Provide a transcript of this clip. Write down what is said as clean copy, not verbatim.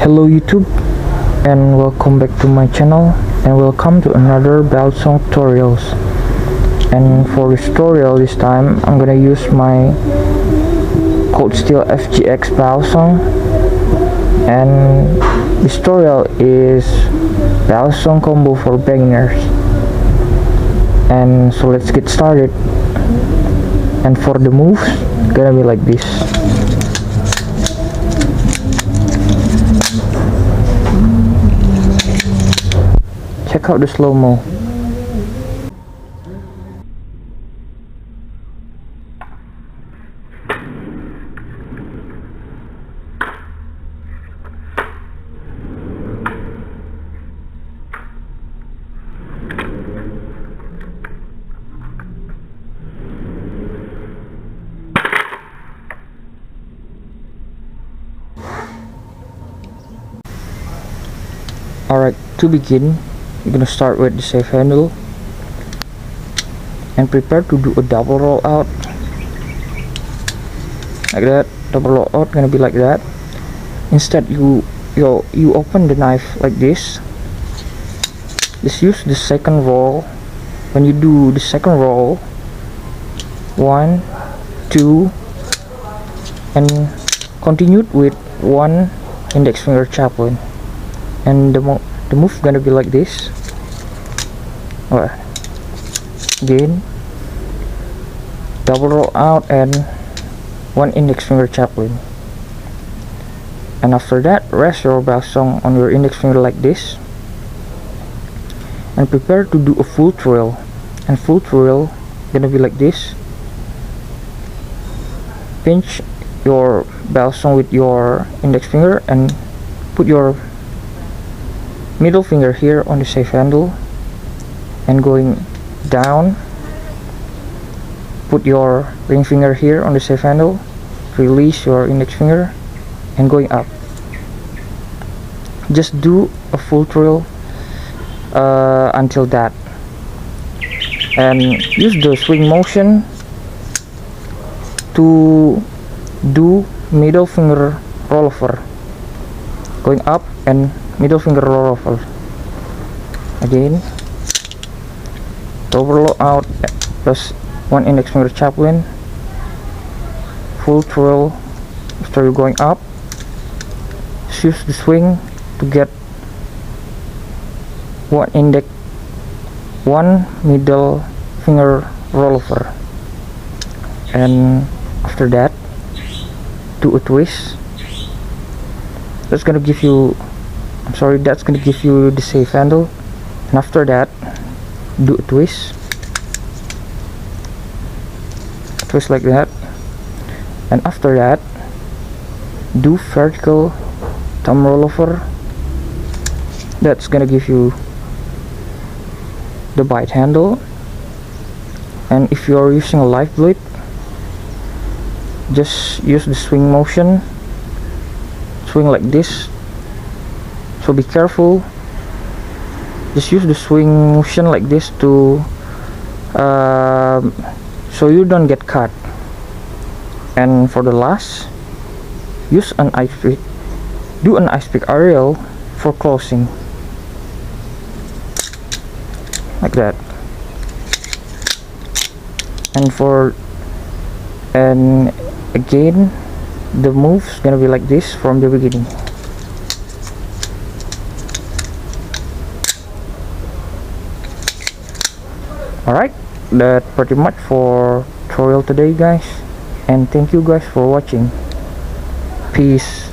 Hello YouTube, and welcome back to my channel, and welcome to another Balisong tutorials. And for this tutorial this time I'm gonna use my Cold Steel FGX Balisong, and this tutorial is Balisong combo for beginners. And so let's get started. And for the moves, gonna be like this. Check out the slow-mo. Alright, to begin, you're gonna start with the safe handle and prepare to do a double roll out like that. Double roll out gonna be like that. Instead you open the knife like this. Just use the second roll. When you do the second roll, 1 2 and continued with one index finger chaplain, and the move gonna be like this. Alright, again, double roll out and one index finger chaplain, and after that rest your balisong on your index finger like this, and prepare to do a full twirl. And full twirl gonna be like this. Pinch your balisong with your index finger and put your middle finger here on the safe handle, and going down, put your ring finger here on the safe handle, release your index finger, and going up. Just do a full twirl until that, and use the swing motion to do middle finger rollover, going up and middle finger roll over. Again, double roll out plus one index finger chaplain, full twirl. After you're going up, use the swing to get one middle finger rollover, and after that do a twist. That's gonna give you the safe handle, and after that do a twist like that, and after that do vertical thumb rollover. That's gonna give you the bite handle. And if you are using a live blade, just use the swing motion, swing like this. So be careful, just use the swing motion like this to so you don't get cut. And for the last, use an ice pick, do an ice pick aerial for closing like that. And again, the move's gonna be like this from the beginning. Alright, that's pretty much for tutorial today guys, and thank you guys for watching. Peace.